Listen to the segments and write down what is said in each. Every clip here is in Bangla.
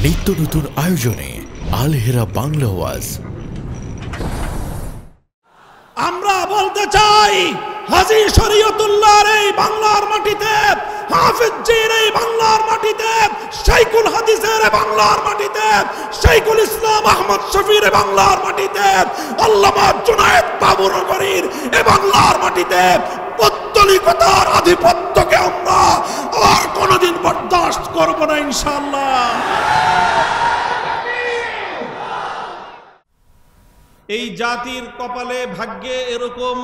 নিত্য নতুন আয়োজনে আল হেরা বাংলা ওয়াজ। আমরা বলতে চাই, হাজী শরীয়তুল্লাহর এই বাংলার মাটিতে, হাফিজজির এই বাংলার মাটিতে, শাইখুল হাদিসের বাংলার মাটিতে, শাইখুল ইসলাম আহমদ শফির বাংলার মাটিতে, আল্লামা জুনায়েদ বাবুনগরীর এই বাংলার মাটিতে পৌত্তলিকতার আধিপত্যকে আমরা আর কোনোদিন বরদাস্ত করব না ইনশাআল্লাহ। এই জাতির কপালে ভাগ্যে এরকম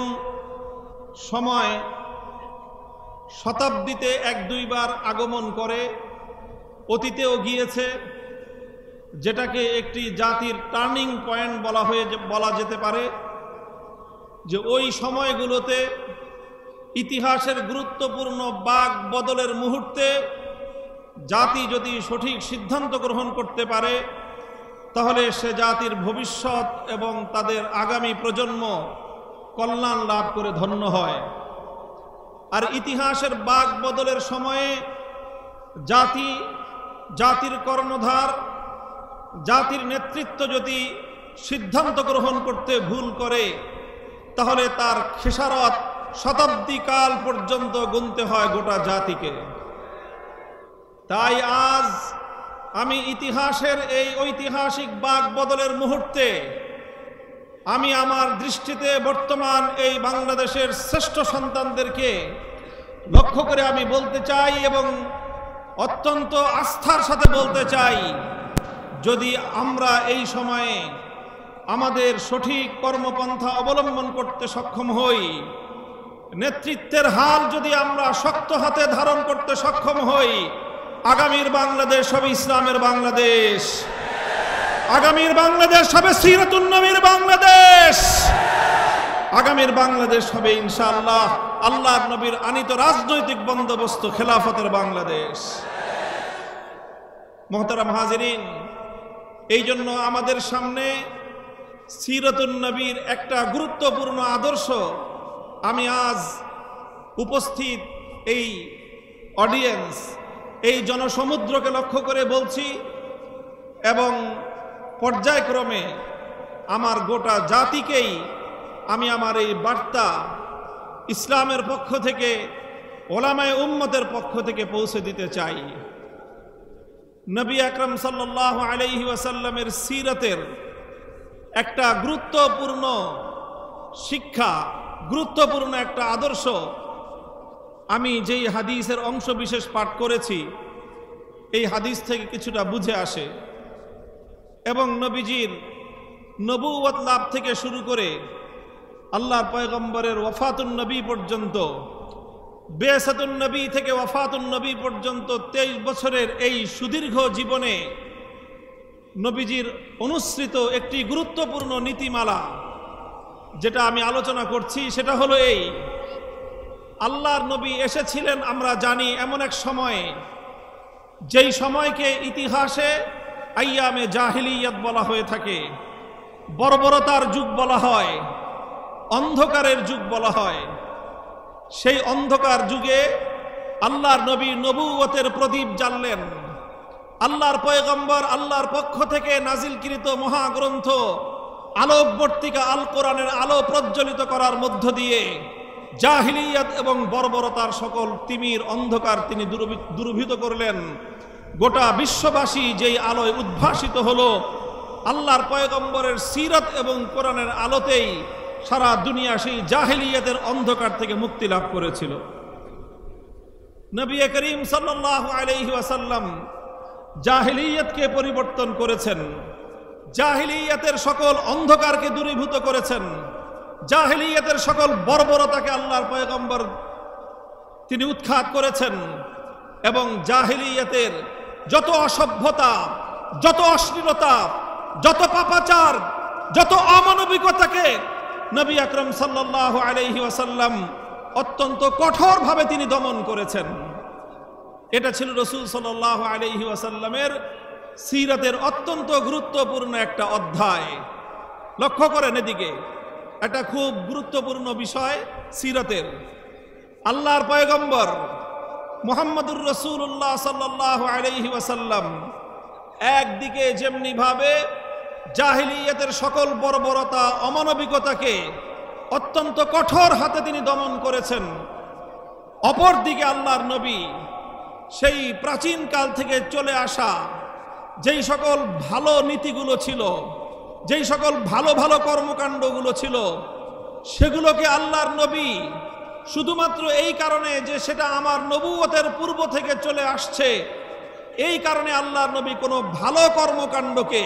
সময় শতাব্দীতে এক দুইবার আগমন করে, অতীতেও গিয়েছে, যেটাকে একটি জাতির টার্নিং পয়েন্ট বলা যেতে পারে। যে ওই সময়গুলোতে ইতিহাসের গুরুত্বপূর্ণ বাক বদলের মুহূর্তে জাতি যদি সঠিক সিদ্ধান্ত গ্রহণ করতে পারে, তাহলে সে জাতির ভবিষ্যৎ এবং তাদের আগামী প্রজন্ম কল্যাণ লাভ করে ধন্য হয়। আর ইতিহাসের বাক বদলের সময়ে জাতির কর্ণধার, জাতির নেতৃত্ব যদি সিদ্ধান্ত গ্রহণ করতে ভুল করে, তাহলে তার খেসারত শতাব্দীকাল পর্যন্ত গুনতে হয় গোটা জাতিকে। তাই আজ আমি ইতিহাসের এই ঐতিহাসিক বাক বদলের মুহূর্তে আমি আমার দৃষ্টিতে বর্তমান এই বাংলাদেশের শ্রেষ্ঠ সন্তানদেরকে লক্ষ্য করে আমি বলতে চাই এবং অত্যন্ত আস্থার সাথে বলতে চাই, যদি আমরা এই সময়ে আমাদের সঠিক কর্মপন্থা অবলম্বন করতে সক্ষম হই, নেতৃত্বের হাল যদি আমরা শক্ত হাতে ধারণ করতে সক্ষম হই, আগামীর বাংলাদেশ হবে ইসলামের বাংলাদেশ, আগামীর বাংলাদেশ হবে সিরাতুন নবীর বাংলাদেশ, আগামীর বাংলাদেশ হবে ইনশাআল্লাহ আল্লাহর নবীর আনিত রাজনৈতিক বন্দোবস্ত খেলাফতের বাংলাদেশ। মুহতারাম হাজিরিন, এই জন্য আমাদের সামনে সিরাতুন নবীর একটা গুরুত্বপূর্ণ আদর্শ আমি আজ উপস্থিত এই অডিয়েন্স, এই জনসমুদ্রকে লক্ষ্য করে বলছি এবং পর্যায়ক্রমে আমার গোটা জাতিকেই আমি আমার এই বার্তা ইসলামের পক্ষ থেকে, ওলামায়ে উম্মতের পক্ষ থেকে পৌঁছে দিতে চাই। নবী আকরাম সাল্লাল্লাহু আলাইহি ওয়াসাল্লামের সিরাতের একটা গুরুত্বপূর্ণ শিক্ষা, গুরুত্বপূর্ণ একটা আদর্শ আমি যেই হাদিসের অংশ বিশেষ পাঠ করেছি, এই হাদিস থেকে কিছুটা বুঝে আসে এবং নবীজির নবুয়ত লাভ থেকে শুরু করে আল্লাহর পয়গম্বরের ওয়াফাতুন নবী পর্যন্ত, বেসাতুন নবী থেকে ওয়াফাতুন নবী পর্যন্ত 23 বছরের এই সুদীর্ঘ জীবনে নবীজির অনুসৃত একটি গুরুত্বপূর্ণ নীতিমালা যেটা আমি আলোচনা করছি, সেটা হলো এই: আল্লাহর নবী এসেছিলেন আমরা জানি এমন এক সময়ে, যেই সময়কে ইতিহাসে আইয়ামে জাহিলিয়াত বলা হয়ে থাকে, বর্বরতার যুগ বলা হয়, অন্ধকারের যুগ বলা হয়। সেই অন্ধকার যুগে আল্লাহর নবী নবুয়তের প্রদীপ জ্বাললেন। আল্লাহর পয়গম্বর আল্লাহর পক্ষ থেকে নাজিলকৃত মহাগ্রন্থ আলোকবর্তিকা আল কোরআনের আলো প্রজ্বলিত করার মধ্য দিয়ে জাহিলিয়াত এবং বর্বরতার সকল তিমির অন্ধকার তিনি দূরীভূত করলেন। গোটা বিশ্ববাসী যেই আলোয় উদ্ভাসিত হলো, আল্লাহর পয়গম্বরের সিরাত এবং কোরআনের আলোতেই সারা দুনিয়া সেই জাহিলিয়াতের অন্ধকার থেকে মুক্তি লাভ করেছিল। নবী করিম সাল্লাল্লাহু আলাইহি ওয়াসাল্লাম জাহিলিয়াতকে পরিবর্তন করেছেন, জাহিলিয়াতের সকল অন্ধকারকে দূরীভূত করেছেন, জাহিলিয়াতের সকল বর্বরতাকে আল্লাহর পয়গম্বর তিনি উৎখাত করেছেন এবং জাহিলিয়াতের যত অসভ্যতা, যত অশ্লীলতা, যত পাপাচার, যত অমানবিকতাকে নবী আকরাম সাল্লাল্লাহু আলাইহি ওয়াসাল্লাম অত্যন্ত কঠোরভাবে তিনি দমন করেছেন। এটা ছিল রাসূল সাল্লাল্লাহু আলাইহি ওয়াসাল্লামের সিরাতের অত্যন্ত গুরুত্বপূর্ণ একটা অধ্যায়। লক্ষ্য করেন এদিকে, একটা খুব গুরুত্বপূর্ণ বিষয় সিরাতের। আল্লাহর পয়গম্বর মুহাম্মদুর রাসূলুল্লাহ সাল্লাল্লাহু আলাইহি ওয়াসাল্লাম একদিকে যেমনি ভাবে জাহিলিয়াতের সকল বর্বরতা অমানবিকতাকে অত্যন্ত কঠোর হাতে তিনি দমন করেছেন, অপরদিকে আল্লাহর নবী সেই প্রাচীন কাল থেকে চলে আসা যেই সকল ভালো নীতিগুলো ছিল, যেই সকল ভালো ভালো কর্মকাণ্ডগুলো ছিল, সেগুলোকে আল্লাহর নবী শুধুমাত্র এই কারণে যে সেটা আমার নবুয়তের পূর্ব থেকে চলে আসছে, এই কারণে আল্লাহর নবী কোনো ভালো কর্মকাণ্ডকে,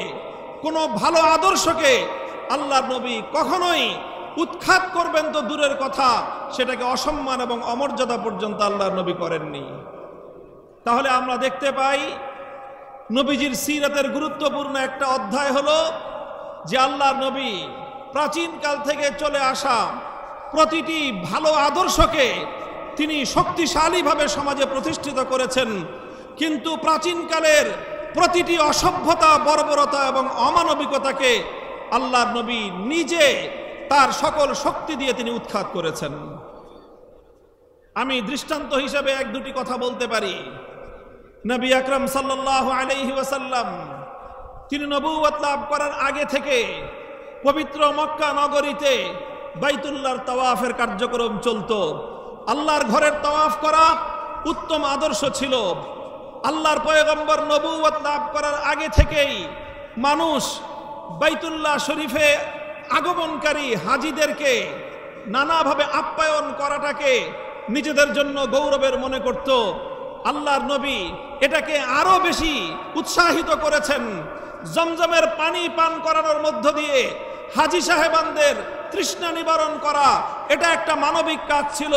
কোনো ভালো আদর্শকে আল্লাহর নবী কখনোই উৎখাত করবেন তো দূরের কথা, সেটাকে অসম্মান এবং অমর্যাদা পর্যন্ত আল্লাহর নবী করেননি। তাহলে আমরা দেখতে পাই নবীজির সিরাতের গুরুত্বপূর্ণ একটা অধ্যায় হলো যে আল্লাহর নবী প্রাচীন কাল থেকে চলে আসা প্রতিটি ভালো আদর্শকে তিনি শক্তিশালীভাবে সমাজে প্রতিষ্ঠিত করেছেন, কিন্তু প্রাচীনকালের প্রতিটি অসভ্যতা, বর্বরতা এবং অমানবিকতাকে আল্লাহর নবী নিজে তার সকল শক্তি দিয়ে তিনি উৎখাত করেছেন। আমি দৃষ্টান্ত হিসেবে এক দুটি কথা বলতে পারি। নবী আকরাম সাল্লাল্লাহু আলাইহি ওয়াসাল্লাম তিনি নবুয়ত লাভ করার আগে থেকে পবিত্র মক্কা নগরীতে বাইতুল্লাহর তাওয়াফের কার্যক্রম চলত। আল্লাহর ঘরের তাওয়াফ করা উত্তম আদর্শ ছিল। আল্লাহর পয়গম্বর নবুয়ত লাভ করার আগে থেকেই মানুষ বাইতুল্লাহ শরীফে আগমনকারী হাজিদেরকে নানাভাবে আপ্যায়ন করাটাকে নিজেদের জন্য গৌরবের মনে করত। আল্লাহর নবী এটাকে আরো বেশি উৎসাহিত করেছেন। জমজমের পানি পান করানোর মধ্য দিয়ে হাজি সাহেবানদের তৃষ্ণা নিবারণ করা, এটা একটা মানবিক কাজ ছিল।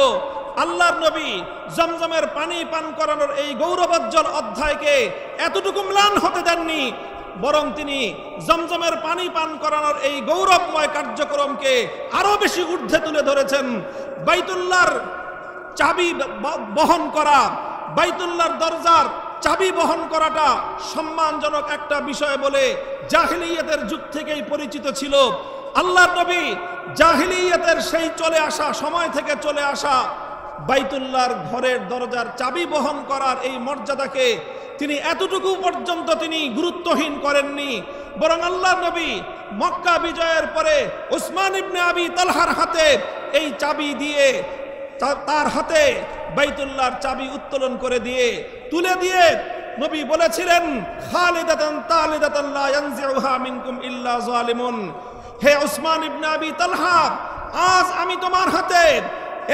আল্লাহর নবী জমজমের পানি পান করানোর এই গৌরবোজ্জ্বল অধ্যায়কে এতটুকু ম্লান হতে দেননি, বরং তিনি জমজমের পানি পান করানোর এই গৌরবময় কার্যক্রমকে আরো বেশি ঊর্ধ্বে তুলে ধরেছেন। বাইতুল্লাহর চাবি বহন করা, বাইতুল্লাহর দরজার চাবি বহন করাটা সম্মানজনক একটা বিষয় বলে জাহিলিয়াতের যুগ থেকেই পরিচিত ছিল। আল্লাহর নবী জাহিলিয়াতের সেই চলে আসা সময় থেকে চলে আসা বাইতুল্লাহর ঘরের দরজার চাবি বহন করার এই মর্যাদাকে তিনি এতটুকু পর্যন্ত তিনি গুরুত্বহীন করেননি, বরং আল্লাহর নবী মক্কা বিজয়ের পরে উসমান ইবনে আবি তালহার হাতে এই চাবি দিয়ে, তার হাতে বাইতুল্লাহর চাবি উত্তোলন করে দিয়ে, তুলে দিয়ে নবী বলেছিলেন, খালিদাতান তালিদাতান লা ইয়ানজিউহা মিনকুম ইল্লা যালিমুন। হে উসমান ইবনে আবি তালহা, আজ আমি তোমার হাতে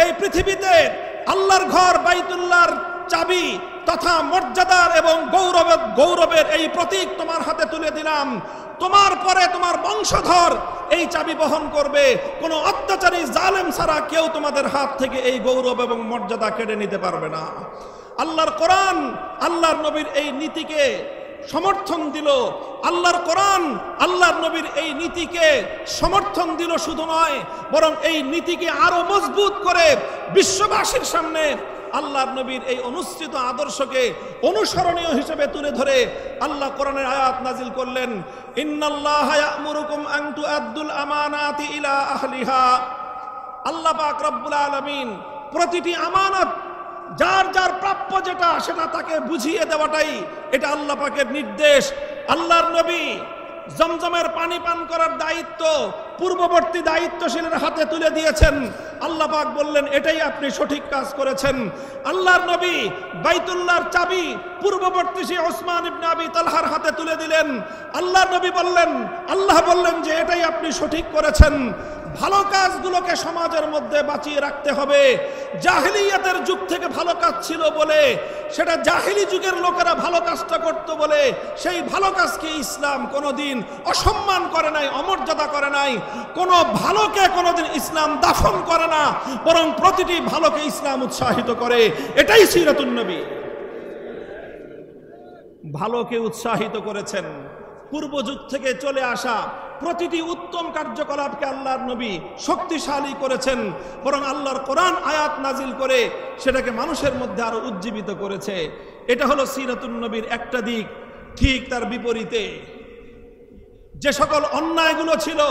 এই পৃথিবীতে আল্লাহর ঘর বাইতুল্লাহর চাবি তথা মর্যাদার এবং গৌরবের এই প্রতীক তোমার হাতে তুলে দিলাম। তোমার পরে তোমার বংশধর এই চাবি বহন করবে। কোনো অত্যাচারী জালেম ছাড়া কেউ তোমাদের হাত থেকে এই গৌরব এবং মর্যাদা কেড়ে নিতে পারবে না। আল্লাহর কোরআন আল্লাহর নবীর এই নীতিকে সমর্থন দিল। আল্লাহর কোরআন আল্লাহর নবীর এই নীতিকে সমর্থন দিল শুধু নয়, বরং এই নীতিকে আরো মজবুত করে বিশ্ববাসীর সামনে আল্লাহর নবীর এই অনুসৃত আদর্শকে অনুসরণীয় হিসেবে তুলে ধরে আল্লাহ কোরআনের আয়াত নাজিল করলেন, ইন্নাল্লাহা ইয়া'মুরুকুম আন তুআদ্দুল আমানাতি ইলা আহলিহা। আল্লাহ পাক রব্বুল আলামিন প্রতিটি আমানত যার যার প্রাপ্য যেটা সেটা তাকে বুঝিয়ে দেওয়াটাই এটা আল্লাহ পাকের নির্দেশ। আল্লাহর নবী জমজমের পানি পান করার দায়িত্ব পূর্ববর্তী দায়িত্বশীলের হাতে তুলে দিয়েছেন। আল্লাহ পাক বললেন, এটাই আপনি সঠিক কাজ করেছেন। আল্লাহর নবী বাইতুল্লাহর চাবি পূর্ববর্তী সেই উসমান ইবনে আবি তালহার হাতে তুলে দিলেন। আল্লাহর নবী বললেন, আল্লাহ বললেন যে এটাই আপনি সঠিক করেছেন। ভালো কাজগুলোকে সমাজের মধ্যে বাঁচিয়ে রাখতে হবে। জাহিলিয়াতের যুগ থেকে ভালো কাজ ছিল বলে, সেটা জাহিলি যুগের লোকেরা ভালো কাজটা করত বলে সেই ভালো কাজকে ইসলাম কোনোদিন অসম্মান করে নাই, অমর্যাদা করে নাই। কোনো ভালোকে কোনোদিন ইসলাম দাফন করে না, বরং প্রতিটি ভালোকে ইসলাম উৎসাহিত করে। এটাই সিরাতুন নবী। ভালোকে উৎসাহিত করেছেন। পূর্ব যুগ থেকে চলে আসা প্রতিটি উত্তম কার্যকলাপকে আল্লাহর নবী শক্তিশালী করেছেন, বরং আল্লাহর কোরআন আয়াত নাজিল করে সেটাকে মানুষের মধ্যে আরো উজ্জীবিত করেছে। এটা হলো সিরাতুন নবীর একটা দিক। ঠিক তার বিপরীতে যে সকল অন্যায়গুলো ছিল,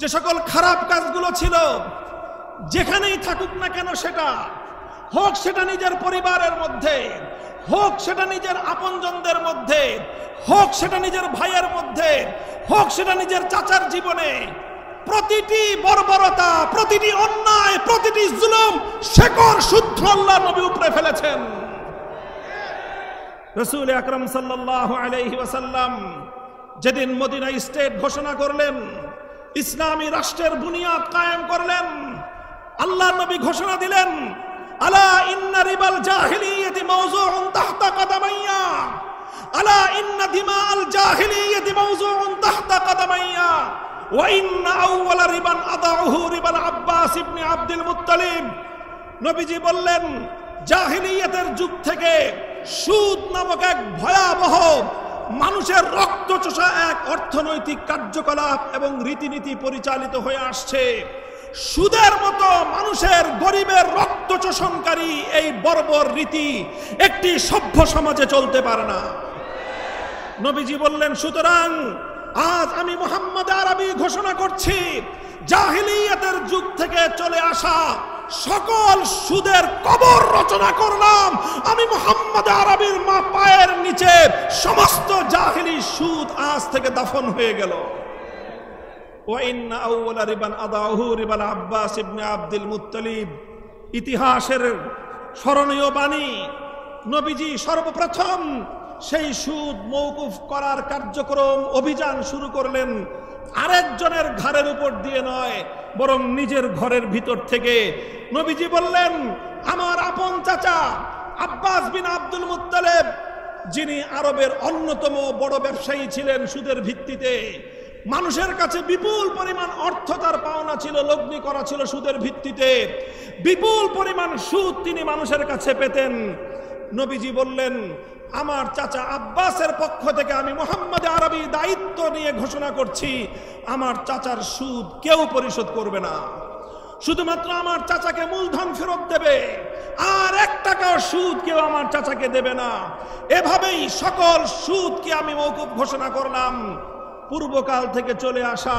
যে সকল খারাপ কাজগুলো ছিল, যেখানেই থাকুক না কেন, সেটা হোক সেটা নিজের পরিবারের মধ্যে, হোক সেটা নিজের আপনজনদের মধ্যে, হোক সেটা নিজের ভাইয়ের মধ্যে, হোক সেটা নিজের চাচার জীবনে, প্রতিটি বর্বরতা, প্রতিটি অন্যায়, প্রতিটি জুলুম শেকড় শুদ্ধ আল্লাহ নবী উপরে ফেলেছেন। রাসূল আকরাম সাল্লাল্লাহু আলাইহি ওয়াসাল্লাম যেদিন মদিনা স্টেট ঘোষণা করলেন, ইসলামী রাষ্ট্রের বুনিয়াদ কায়েম করলেন, আল্লাহ নবী ঘোষণা দিলেন, আলা ইন্না রিবাল জাহিলিয়াতি মাওযুউন তাহতা কদামাইয়া, আলা ইন্না দিমাআল জাহিলিয়াতি মাওযুউন তাহতা কদামাইয়া, ওয়া ইন্না আউওয়ালা রিবান আদাউহু রিবাল আব্বাস ইবনে আব্দুল মুত্তালিব। নবীজি বললেন, জাহিলিয়াতের যুগ থেকে সুদ নামক এক ভয়াবহ মানুষের রক্তচোষা এক অর্থনৈতিক কার্যকলাপ এবং রীতিনীতি পরিচালিত হয়ে আসছে। সুদের মতো মানুষের, গরিবের রক্তচোষণকারী এই বর্বর রীতি একটি সভ্য সমাজে চলতে পারে না। নবীজি বললেন, সুতরাং আজ আমি মুহাম্মদ আরবি ঘোষণা করছি, জাহিলিয়াতের যুগ থেকে চলে আসা সকল সুদের কবর রচনা করলাম আমি মুহাম্মদ আরবির মা পায়ের নিচে। সমস্ত জাহিলি সুদ আজ থেকে দাফন হয়ে গেল। ওয়া ইন্না আউওয়ালা রিবান আদাউহু রিবাল আব্বাস ইবনে আব্দুল মুত্তালিব। ইতিহাসের স্মরণীয় বাণী, নবীজি সর্বপ্রথম সেই সুদ মওকুফ করার কার্যক্রম অভিযান শুরু করলেন আরেকজনের ঘাড়ের উপর দিয়ে নয়, বরং নিজের ঘরের ভিতর থেকে। নবীজি বললেন, আমার আপন চাচা আব্বাস বিন আব্দুল মুত্তালিব, যিনি আরবের অন্যতম বড় ব্যবসায়ী ছিলেন সুদের ভিত্তিতে, মানুষের কাছে বিপুল পরিমাণ অর্থ তার পাওনা ছিল, লগ্নি করা ছিল সুদের ভিত্তিতে, বিপুল পরিমাণ সুদ তিনি মানুষের কাছে পেতেন। নবীজি বললেন, আমার চাচা আব্বাসের পক্ষ থেকে আমি মুহাম্মদ আরবি দায়িত্ব নিয়ে ঘোষণা করছি, আমার চাচার সুদ কেউ পরিশোধ করবে না, শুধুমাত্র আমার চাচাকে মূলধন ফেরত দেবে, আর 1 টাকাও সুদ কেউ আমার চাচাকে দেবে না। এভাবেই সকল সুদকে আমি মওকুফ ঘোষণা করলাম। পূর্বকাল থেকে চলে আসা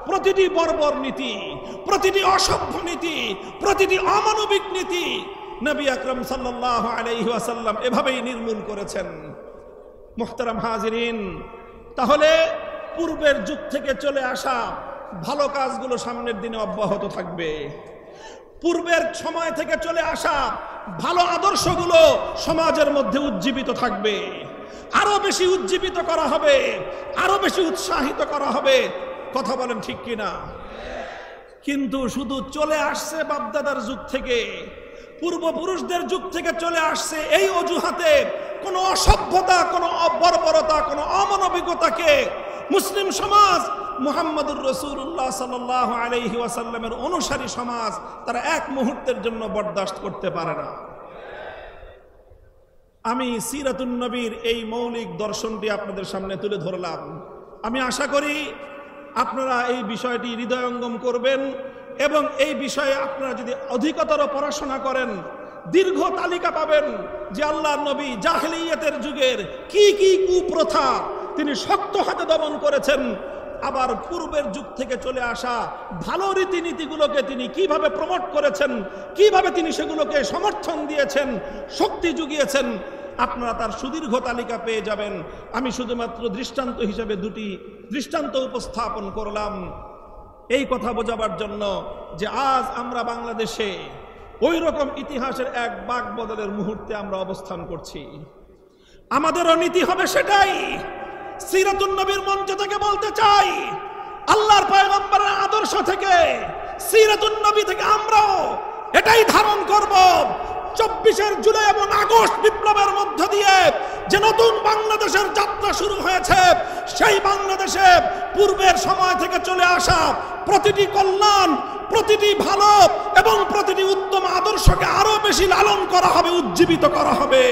প্রতিটি বর্বর নীতি, প্রতিটি অসভ্য নীতি, প্রতিটি অমানবিক নীতি নবী আকরাম সাল্লাল্লাহু আলাইহি ওয়াসাল্লাম এভাবেই নির্মূল করেছেন। মুহতারাম হাজিরিন, তাহলে পূর্বের যুগ থেকে চলে আসা ভালো কাজগুলো সামনের দিনে অব্যাহত থাকবে। পূর্বের সময় থেকে চলে আসা ভালো আদর্শগুলো সমাজের মধ্যে উজ্জীবিত থাকবে, আরো বেশি উজ্জীবিত করা হবে, আরো বেশি উৎসাহিত করা হবে। কথা বলেন ঠিক কিনা? কিন্তু শুধু চলে আসছে বাপদাদার যুগ থেকে, পূর্বপুরুষদের যুগ থেকে চলে আসছে এই অজুহাতে কোনো অসভ্যতা, কোনো বর্বরতা, কোনো অমানবিকতাকে মুসলিম সমাজ, মুহাম্মদুর রাসূলুল্লাহ সাল্লাল্লাহু আলাইহি ওয়াসাল্লামের অনুসারী সমাজ তারা এক মুহূর্তের জন্য বরদাস্ত করতে পারে না। আমি সিরাতুন নবীর এই মৌলিক দর্শনটি আপনাদের সামনে তুলে ধরলাম। আমি আশা করি আপনারা এই বিষয়টি হৃদয়ঙ্গম করবেন এবং এই বিষয়ে আপনারা যদি অধিকতর পড়াশোনা করেন, দীর্ঘ তালিকা পাবেন যে আল্লাহর নবী জাহেলিয়াতের যুগের কি কি কুপ্রথা তিনি শক্ত হাতে দমন করেছেন, আবার পূর্বের যুগ থেকে চলে আসা ভালো রীতিনীতিগুলোকে তিনি কিভাবে প্রমোট করেছেন, কিভাবে তিনি সেগুলোকে সমর্থন দিয়েছেন, শক্তি জুগিয়েছেন। আপনারা তার সুদীর্ঘ তালিকা পেয়ে যাবেন। আমি শুধুমাত্র দৃষ্টান্ত হিসেবে 2টি দৃষ্টান্ত উপস্থাপন করলাম এই কথা বোঝাবার জন্য যে আজ আমরা বাংলাদেশে ওই রকম ইতিহাসের এক বাক বদলের মুহূর্তে আমরা অবস্থান করছি। আমাদেরও নীতি হবে সেটাই। সিরাতুন নবীর মঞ্চ থেকে বলতে চাই, আল্লাহর পয়গম্বরের আদর্শ থেকে, সিরাতুন নবী থেকে আমরাও এটাই ধারণ করব। 24 জুলাই এবং আগস্ট বিপ্লবের মধ্য দিয়ে যে নতুন বাংলাদেশের যাত্রা শুরু হয়েছে, সেই বাংলাদেশে পূর্বের সময় থেকে চলে আসা প্রতিটি কল্যাণ, প্রতিটি ভালো এবং প্রতিটি উত্তম আদর্শকে আরো বেশি লালন করা হবে, উজ্জীবিত করা হবে।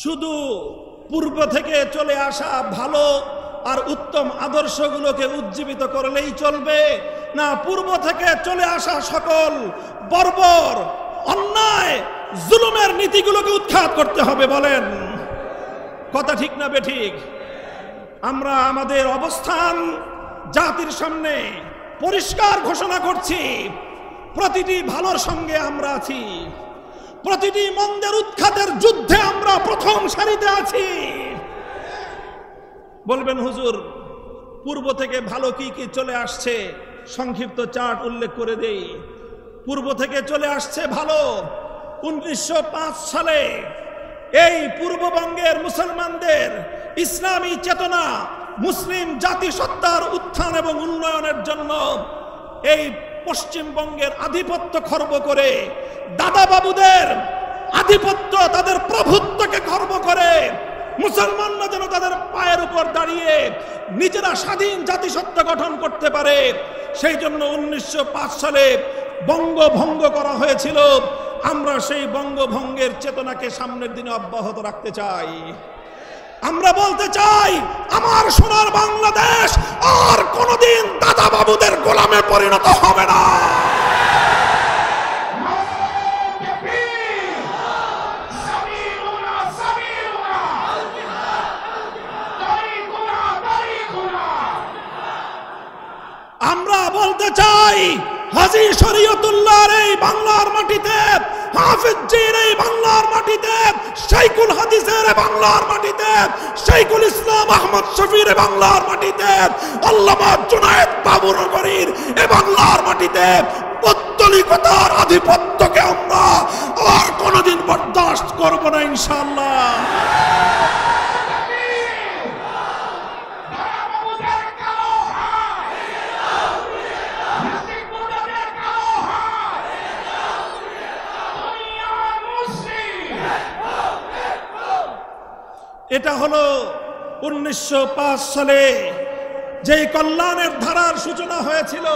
শুধু পূর্ব থেকে চলে আসা ভালো আর উত্তম আদর্শগুলোকে উজ্জীবিত করলেই চলবে না, পূর্ব থেকে চলে আসা সকল বর্বর, অন্যায়, জুলুমের নীতিগুলোকে উৎখাত করতে হবে। বলেন কথা ঠিক না বেঠিক? আমরা আমাদের অবস্থান জাতির সামনে পরিষ্কার ঘোষণা করছি, প্রতিটি ভালোর সঙ্গে আমরা আছি, প্রতিটি মন্দের উৎখাতের যুদ্ধে আমরা প্রথম সারিতে আছি। বলবেন হুজুর পূর্ব থেকে ভালো কি কি চলে আসছে, সংক্ষিপ্ত চার্ট উল্লেখ করে দেই। পূর্ব থেকে চলে আসছে ভালো। 1905 সালে এই পূর্ববঙ্গের মুসলমানদের ইসলামী চেতনা, মুসলিম জাতিসত্তার উত্থান এবং উন্নয়নের জন্য এই পশ্চিমবঙ্গের আধিপত্য খর্ব করে, দাদা বাবুদের আধিপত্য, তাদের প্রভুত্বকে খর্ব করে মুসলমানরা যেন তাদের পায়ের উপর দাঁড়িয়ে নিজেরা স্বাধীন জাতিসত্তা গঠন করতে পারে, সেই জন্য 1905 সালে বঙ্গভঙ্গ করা হয়েছিল। আমরা সেই বঙ্গভঙ্গের চেতনাকে সামনের দিনে অব্যাহত রাখতে চাই। আমরা বলতে চাই আমার সোনার বাংলাদেশ আর কোনোদিন দাদা বাবুদের গোলামে পরিণত হবে না। আমরা বলতে চাই হাজী শরীয়তুল্লাহর এই বাংলার মাটিতে, হাফিজজির এই বাংলার মাটিতে, শাইখুল হাদিসের বাংলার মাটিতে, শাইখুল ইসলাম আহমদ শফির বাংলার মাটিতে, আল্লামা জুনায়েদ বাবুনগরীর এই বাংলার মাটিতে পৌত্তলিকতার আধিপত্যকে আমরা আর কোনোদিন বরদাস্ত করব না ইনশাআল্লাহ। এটা হলো 1905 সালে যেই কল্যাণের ধারার সূচনা হয়েছিল।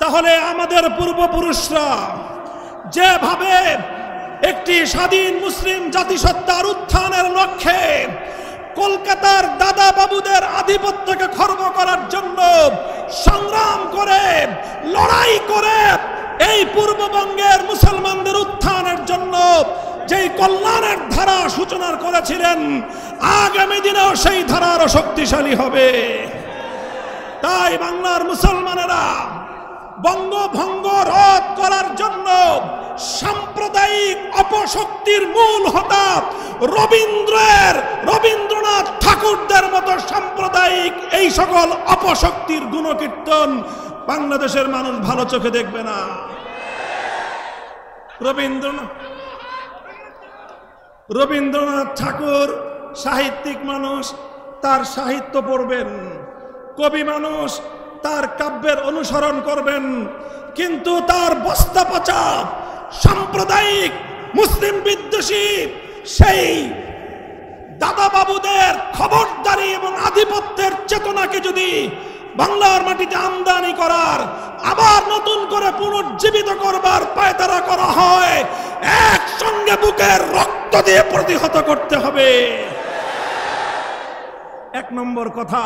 তাহলে আমাদের পূর্বপুরুষরা যেভাবে একটি স্বাধীন মুসলিম জাতিসত্তার উত্থানের লক্ষ্যে কলকাতার দাদা বাবুদের আধিপত্যকে খর্ব করার জন্য সংগ্রাম করে, লড়াই করে এই পূর্ববঙ্গের মুসলমানদের উত্থানের জন্য যেই কল্যাণের ধারা সূচনা করেছিলেন, আগামী দিনেও সেই ধারা আরো শক্তিশালী হবে। তাই বাংলার মুসলমানেরা বঙ্গভঙ্গ রদ করার জন্য সাম্প্রদায়িক অপশক্তির মূল হোতা রবীন্দ্রনাথ ঠাকুরদের মতো সাম্প্রদায়িক এই সকল অপশক্তির গুণকীর্তন বাংলাদেশের মানুষ ভালো চোখে দেখবে না। রবীন্দ্রনাথ ঠাকুর সাহিত্যিক মানুষ, তার সাহিত্য পড়বেন, কবি মানুষ, তার কাব্যের অনুসরণ করবেন, কিন্তু তার বস্তা পচা সাম্প্রদায়িক মুসলিম বিদ্বেষী সেই দাদা বাবুদের খবরদারি এবং আধিপত্যের চেতনাকে যদি বাংলার মাটিতে আমদানি করার, আবার নতুন করে পুনর্জীবিত করবার পায়তারা করা হয়, একসঙ্গে বুকের রক্ত দিয়ে প্রতিহত করতে হবে। এক নম্বর কথা,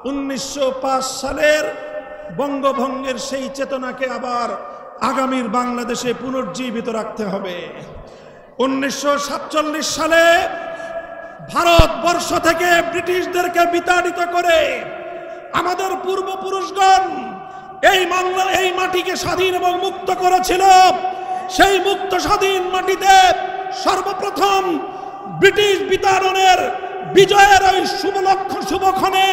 1905 সালের বঙ্গভঙ্গের সেই চেতনাকে আবার আগামীর বাংলাদেশে পুনর্জীবিত রাখতে হবে। 1947 সালে ভারতবর্ষ থেকে ব্রিটিশদেরকে বিতাড়িত করে আমাদের পূর্বপুরুষগণ এই মাটিকে স্বাধীন এবং মুক্ত করেছিল। সেই মুক্ত স্বাধীন মাটিতে সর্বপ্রথম ব্রিটিশ বিতাড়নের বিজয়ের ওই শুভক্ষণে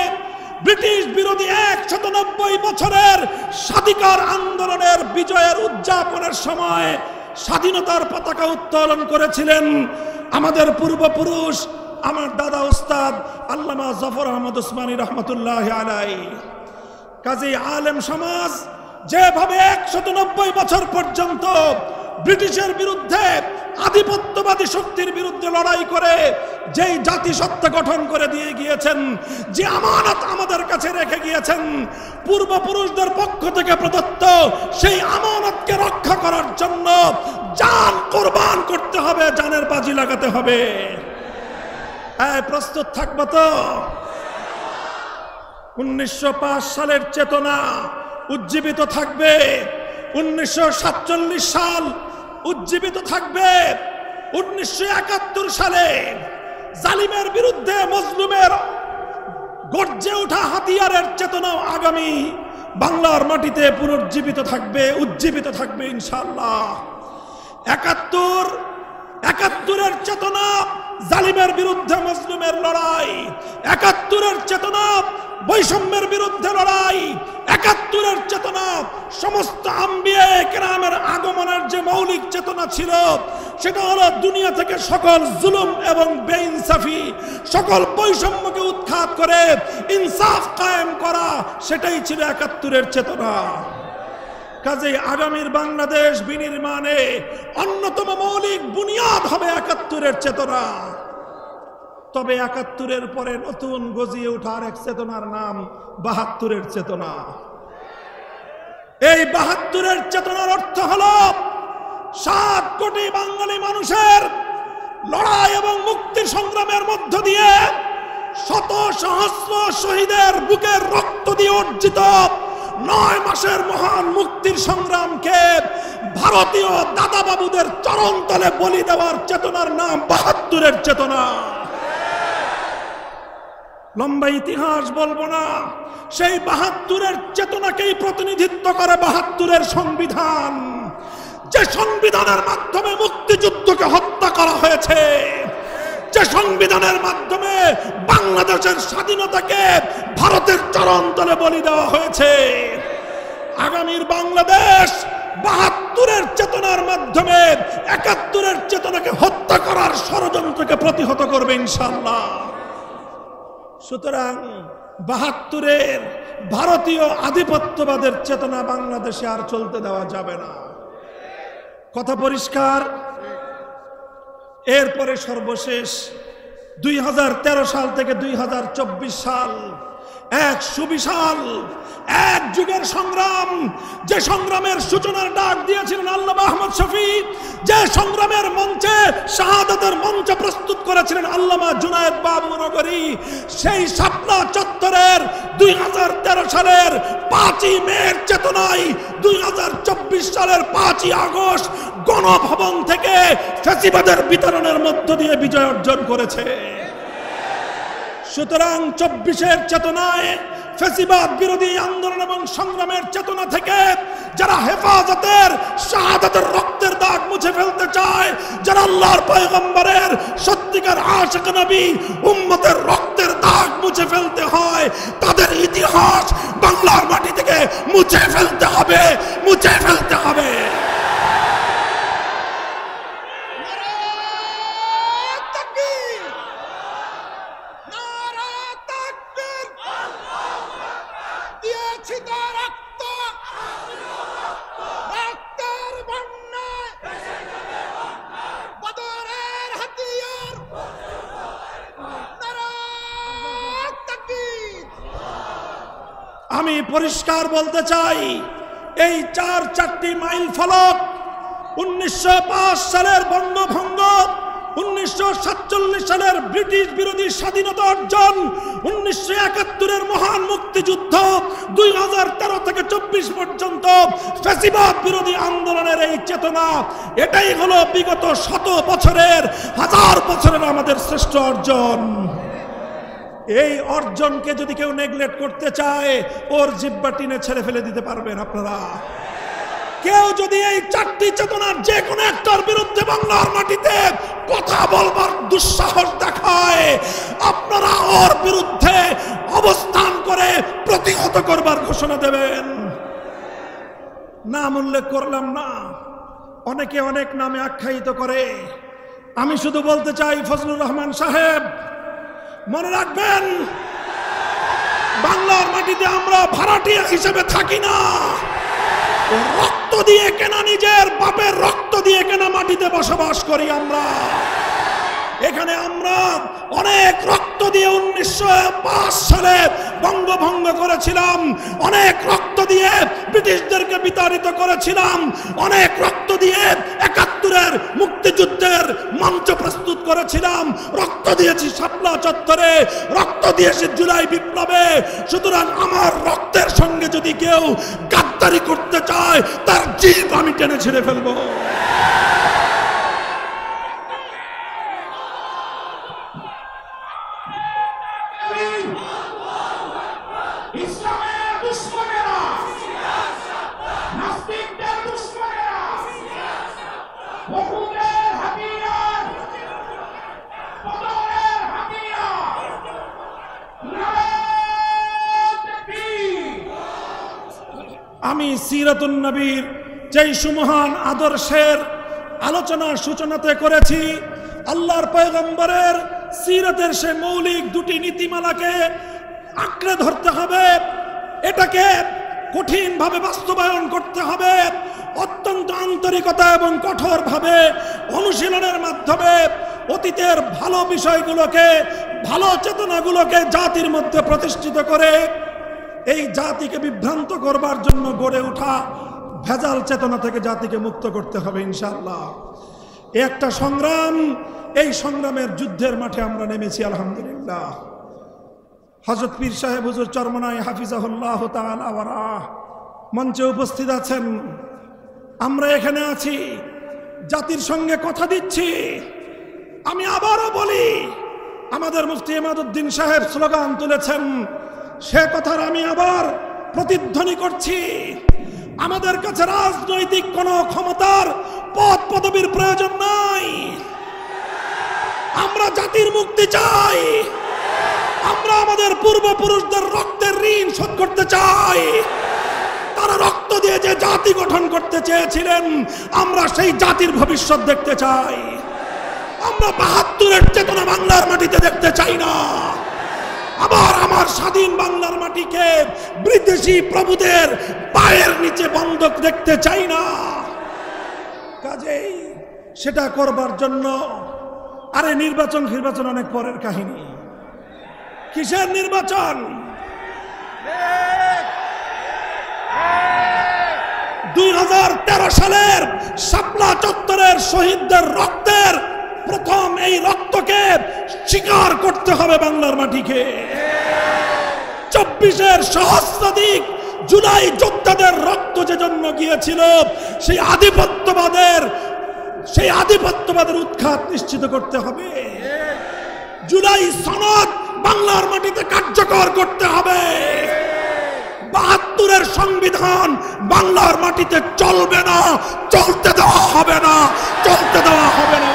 ব্রিটিশ বিরোধী 190 বছরের স্বাধিকার আন্দোলনের বিজয়ের উদযাপনের সময় স্বাধীনতার পতাকা উত্তোলন করেছিলেন আমাদের পূর্বপুরুষ, আমার দাদা উস্তাদ আল্লামা জাফর আহমদ উসমানী রহমতুল্লাহ আলাইহি। কাজী আলেম সমাজ যেভাবে 190 বছর পর্যন্ত ব্রিটিশের বিরুদ্ধে, আধিপত্যবাদী শক্তির বিরুদ্ধে লড়াই করে যেই জাতিসত্তা গঠন করে দিয়ে গিয়েছেন, যে আমানত আমাদের কাছে রেখে গিয়েছেন পূর্বপুরুষদের পক্ষ থেকে প্রদত্ত, সেই আমানতকে রক্ষা করার জন্য জান কোরবান করতে হবে, জানের বাজি লাগাতে হবে। প্রস্তুত থাকবো তো? 1905 সালের চেতনা উজ্জীবিত থাকবে, 1947 সাল উজ্জীবিত থাকবে, 1971 সালে জালিমের বিরুদ্ধে মজলুমের গর্জে ওঠা হাতিয়ারের চেতনা আগামী বাংলার মাটিতে পুনর্জীবিত থাকবে, উজ্জীবিত থাকবে ইনশাআল্লাহ। 71-এর চেতনা জালিমের বিরুদ্ধে মজলুমের লড়াই, 71-এর চেতনা বৈষম্যের বিরুদ্ধে লড়াই, 71-এর চেতনা সমস্ত আম্বিয়া কেরামের আগমনের যে মৌলিক চেতনা ছিল, সেটা হলো দুনিয়া থেকে সকল জুলুম এবং বেইনসাফি, সকল বৈষম্যকে উৎখাত করে ইনসাফ কায়েম করা, সেটাই ছিল 71-এর চেতনা। কাজে আগামীর বাংলাদেশ বিনির্মাণে অন্যতম মৌলিক বুনিয়াদ হবে 71-এর চেতনা। তবে 71-এর পরে নতুন গজিয়ে ওঠার এক চেতনার নাম 72-এর চেতনা। এই 72-এর চেতনার অর্থ হলো 7 কোটি বাঙালি মানুষের লড়াই এবং মুক্তির সংগ্রামের মধ্য দিয়ে শত সহস্র শহীদের বুকের রক্ত দিয়ে অর্জিত 9 মাসের মহান মুক্তির সংগ্রামকে ভারতীয় দাদা বাবুদের চরণতলে বলি দেওয়ার চেতনার নাম 72-এর চেতনা। লম্বা ইতিহাস বলবো না, সেই 72-এর চেতনাকেই প্রতিনিধিত্ব করে 72-এর সংবিধান, যে সংবিধানের মাধ্যমে মুক্তিযুদ্ধকে হত্যা করা হয়েছে, যে সংবিধানের মাধ্যমে বাংলাদেশের স্বাধীনতাকে ভারতের চরণতলে বলি দেওয়া হয়েছে। আগামীর বাংলাদেশ 72-এর চেতনার মাধ্যমে 71-এর চেতনাকে হত্যা করার ষড়যন্ত্রকে প্রতিহত করবে ইনশাআল্লাহ। সুতরাং 72-এর ভারতীয় আধিপত্যবাদের চেতনা বাংলাদেশে আর চলতে দেওয়া যাবে না। কথা পরিষ্কার? এরপরে সর্বশেষ 2013 সাল থেকে 2024 সাল এক সুবিশাল এক যুগের সংগ্রাম, যে সংগ্রামের সূচনার ডাক দিয়েছিলেন আল্লামা আহমদ শফী, যে সংগ্রামের মঞ্চে শাহাদাতের মঞ্চ প্রস্তুত করেছিলেন আল্লামা জুনায়েদ বাবুনগরী, সেই শাপলা চত্বরের 2013 সালের 5ই মের চেতনায় 2024 সালের 5ই আগস্ট গণভবন থেকে ফ্যাসিবাদের বিতরণের মধ্য দিয়ে বিজয় অর্জন করেছে। সুতরাং 24-এর চেতনায় ফ্যাসিবাদ বিরোধী আন্দোলন এবং সংগ্রামের চেতনা থেকে যারা হেফাজতের শাহাদাতের রক্তের দাগ মুছে ফেলতে চায়, যারা আল্লাহর পয়গম্বরের সত্যিকার আশিক নবী উম্মতের রক্তের দাগ মুছে ফেলতে হয়, তাদের ইতিহাস বাংলার মাটি থেকে মুছে ফেলতে হবে, মুছে ফেলতে হবে। আমি পরিষ্কার বলতে চাই, এই 4 মাইল ফলক 1905 সালের বঙ্গভঙ্গ, 1947 সালের ব্রিটিশ বিরোধী স্বাধীনতা অর্জন, 1971-এর মহান মুক্তিযুদ্ধ, 2013 থেকে 24 পর্যন্ত ফ্যাসিবাদ বিরোধী আন্দোলনের এই চেতনা, এটাই হলো বিগত 100 বছরের, 1000 বছরের আমাদের শ্রেষ্ঠ অর্জন। এই অর্জনকে যদি কেউ নেগলেক্ট করতে চায়, ওর জিহ্বা টিনে ছেড়ে ফেলে দিতে পারবেন আপনারা। কেউ যদি এই 4টি চেতনার যে কোনো একটার বিরুদ্ধে বাংলার মাটিতে কথা বলবার দুঃসাহস দেখায়, আপনারা ওর বিরুদ্ধে অবস্থান করে প্রতিহত করবার ঘোষণা দেবেন। নাম উল্লেখ করলাম না, অনেকে অনেক নামে আখ্যায়িত করে। আমি শুধু বলতে চাই, ফজলুর রহমান সাহেব, মনে রাখবেন, বাংলার মাটিতে আমরা ভাড়াটিয়া হিসেবে থাকি না। রক্ত দিয়ে কেনা, নিজের বাপের রক্ত দিয়ে কেনা মাটিতে বসবাস করি আমরা। এখানে আমরা অনেক রক্ত দিয়ে 1905 সালে বঙ্গভঙ্গ করেছিলাম, অনেক রক্ত দিয়ে ব্রিটিশদেরকে বিতাড়িত করেছিলাম, অনেক রক্ত দিয়ে 71-এর মুক্তিযুদ্ধের মঞ্চ প্রস্তুত করেছিলাম, রক্ত দিয়েছি শাপলা চত্বরে, রক্ত দিয়েছি জুলাই বিপ্লবে। সুতরাং আমার রক্তের সঙ্গে যদি কেউ গাদ্দারি করতে চায় তার জিভ আমি টেনে ছিঁড়ে ফেলবো। আমি সিরাতুন নবীর যেই সুমহান আদর্শের আলোচনার সূচনাতে করেছি, আল্লাহর পয়গম্বরের সিরাতের সে মৌলিক দুটি নীতিমালাকে আঁকড়ে ধরতে হবে, এটাকে কঠিনভাবে বাস্তবায়ন করতে হবে, অত্যন্ত আন্তরিকতা এবং কঠোরভাবে অনুশীলনের মাধ্যমে অতীতের ভালো বিষয়গুলোকে, ভালো চেতনাগুলোকে জাতির মধ্যে প্রতিষ্ঠিত করে এই জাতিকে বিভ্রান্ত করবার জন্য গড়ে ওঠা ভেজাল চেতনা থেকে জাতিকে মুক্ত করতে হবে ইনশাআল্লাহ। একটা সংগ্রাম, এই সংগ্রামের যুদ্ধের মাঠে আমরা নেমেছি আলহামদুলিল্লাহ। হযরত পীর সাহেব হুজুর চরমনাই হাফিজাহুল্লাহ তাআলা ওয়ারা মঞ্চে উপস্থিত আছেন। আমরা এখানে আছি, জাতির সঙ্গে কথা দিচ্ছি। আমি আবারও বলি, আমাদের মুফতি ইমাদউদ্দিন সাহেব স্লোগান তুলেছেন, সে কথার আমি আবার প্রতিধ্বনি করছি। আমাদের কাছে রাজনৈতিক কোনো ক্ষমতার পদ পদবীর প্রয়োজন নাই। আমরা জাতির মুক্তি চাই। আমরা আমাদের পূর্বপুরুষদের রক্তের ঋণ শোধ করতে চাই। তারা রক্ত দিয়ে যে জাতি গঠন করতে চেয়েছিলেন, আমরা সেই জাতির ভবিষ্যৎ দেখতে চাই। আমরা ৭২-এর চেতনা বাংলার মাটিতে দেখতে চাই না। আবার আমার স্বাধীন বাংলার মাটিকে বিদেশি প্রভুদের পায়ের নিচে বন্ধক দেখতে চাই না। কাজেই সেটা করবার জন্য আরে নির্বাচন অনেক পরের কাহিনী। কিসের নির্বাচন? 2013 সালের শাপলা চত্বরের শহীদদের রক্তের প্রথম এই রক্তকে স্বীকার করতে হবে বাংলার মাটিকে। 24-এর সহস্রাধিক জুলাই যোদ্ধাদের রক্ত যে জন্য গিয়েছিল, সেই আধিপত্যবাদের উৎখাত নিশ্চিত করতে হবে। জুলাই সনদ বাংলার মাটিতে কার্যকর করতে হবে। ৭২-এর সংবিধান বাংলার মাটিতে চলবে না, চলতে দেওয়া হবে না, চলতে দেওয়া হবে না।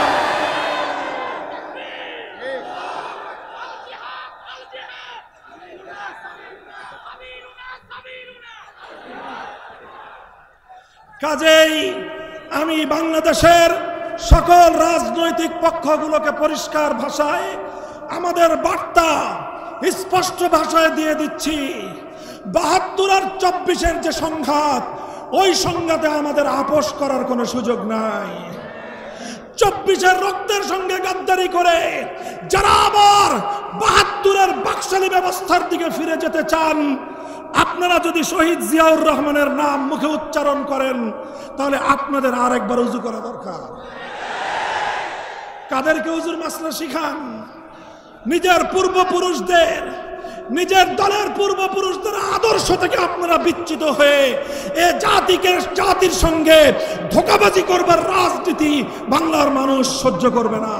কাজেই আমি বাংলাদেশের সকল রাজনৈতিক পক্ষগুলোকে পরিষ্কার ভাষায় আমাদের বার্তা স্পষ্ট ভাষায় দিয়ে দিচ্ছি, ৭২ আর ২৪-এর যে সংঘাত, ওই সংঘাতে আমাদের আপোষ করার কোনো সুযোগ নাই। ২৪-এর রক্তের সঙ্গে গাদ্দারি করে যারা আবার ৭২-এর বাকশালী ব্যবস্থার দিকে ফিরে যেতে চান, আপনারা যদি শহীদ জিয়াউর রহমানের নাম মুখে উচ্চারণ করেন, তাহলে আপনাদের আরেকবার উজু করা দরকার। কাদেরকে উজুর মাসলা শিখান? নিজের পূর্বপুরুষদের, নিজের দলের পূর্বপুরুষদের আদর্শ থেকে আপনারা বিচ্যুত হয়ে এ জাতির সঙ্গে ধোঁকাবাজি করবার রাজনীতি বাংলার মানুষ সহ্য করবে না।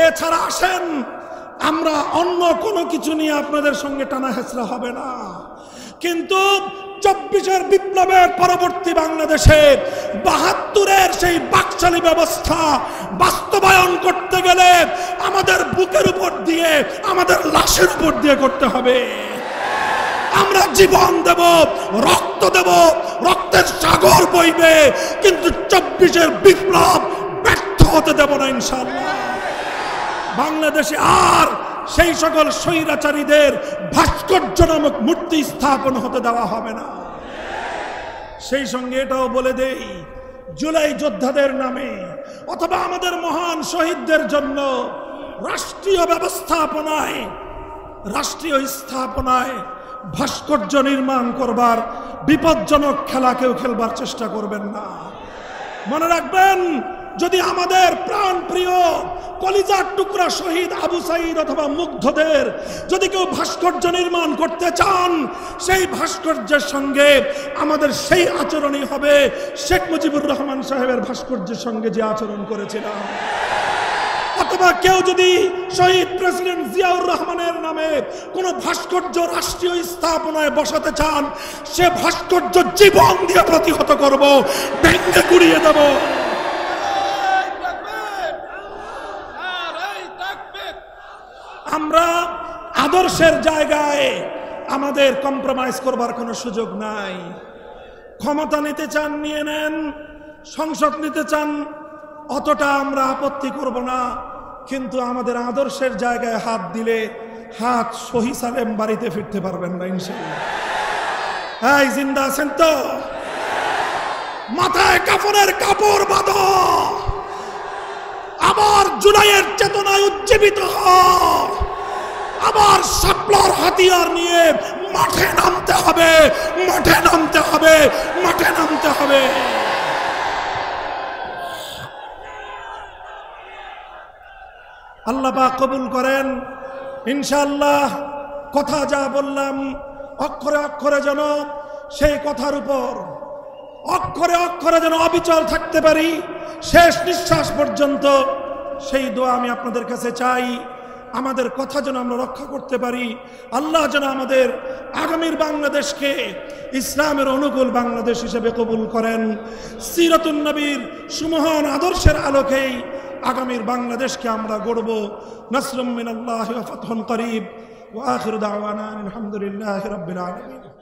এছাড়া আসেন, আমরা অন্য কোনো কিছু নিয়ে আপনাদের সঙ্গে টানা হেঁচড়া হবে না, কিন্তু ২৪-এর বিপ্লবের পরবর্তী বাংলাদেশে ৭২-এর সেই বাকশালী ব্যবস্থা বাস্তবায়ন করতে গেলে আমাদের বুকের উপর দিয়ে, আমাদের লাশের উপর দিয়ে করতে হবে। আমরা জীবন দেব, রক্ত দেব, রক্তের সাগর বইবে, কিন্তু ২৪-এর বিপ্লব ব্যর্থ হতে দেব না ইনশাআল্লাহ। বাংলাদেশে আর সেই সকল স্বৈরাচারীদের ভাস্কর্য নামক মূর্তি স্থাপন হতে দেওয়া হবে না। সেই সঙ্গে এটাও বলে দেই, জুলাই যোদ্ধাদের নামে অথবা আমাদের মহান শহীদদের জন্য রাষ্ট্রীয় স্থাপনায় ভাস্কর্য নির্মাণ করবার বিপজ্জনক খেলা কেউ খেলবার চেষ্টা করবেন না। মনে রাখবেন, যদি আমাদের প্রাণ প্রিয় কলিজার টুকরা শহীদ আবু সাঈদ অথবা মুগ্ধদের যদি কেউ ভাস্কর্য নির্মাণ করতে চান, সেই ভাস্কর্যের সঙ্গে আমাদের সেই আচরণই হবে শেখ মুজিবুর রহমান সাহেবের ভাস্কর্যের সঙ্গে যে আচরণ করেছিলাম। অথবা কেউ যদি শহীদ প্রেসিডেন্ট জিয়াউর রহমানের নামে কোন ভাস্কর্য রাষ্ট্রীয় স্থাপনায় বসাতে চান, সে ভাস্কর্য জীবন দিয়ে প্রতিহত করব, ভেঙে গুড়িয়ে দেব। আমরা আদর্শের জায়গায় আমাদের কম্প্রোমাইজ করবার কোনো সুযোগ নাই। ক্ষমতা নিতে চান নিয়ে নেন, সংসদ নিতে চান অতটা আমরা আপত্তি করব না, কিন্তু আমাদের আদর্শের জায়গায় হাত দিলে হাত সহি সালেম বাড়িতে ফিরতে পারবেন না ইনশাআল্লাহ। এই জিন্দা আছেন তো? মাথায় কাফনের কাপড় বাঁধো, আবার জুলাইয়ের চেতনায় উজ্জীবিত হও, আবার শাপলার হাতিয়ার নিয়ে মাঠে নামতে হবে, মাঠে নামতে হবে, মাঠে নামতে হবে। আল্লাহ পাক কবুল করেন ইনশাআল্লাহ। কথা যা বললাম অক্ষরে অক্ষরে যেন সেই কথার উপর অক্ষরে অক্ষরে যেন অবিচল থাকতে পারি শেষ নিঃশ্বাস পর্যন্ত, সেই দোয়া আমি আপনাদের কাছে চাই। আমাদের কথা যেন আমরা রক্ষা করতে পারি। আল্লাহ যেন আমাদের আগামীর বাংলাদেশকে ইসলামের অনুকূল বাংলাদেশ হিসেবে কবুল করেন। সিরাতুন নবীর সুমহান আদর্শের আলোকেই আগামীর বাংলাদেশকে আমরা গড়ব। নাসরুম মিনাল্লাহি ওয়া ফাতহুন করিব ওয়া আখিরু দাওয়ানা আলহামদুলিল্লাহি রাব্বিল আলামিন।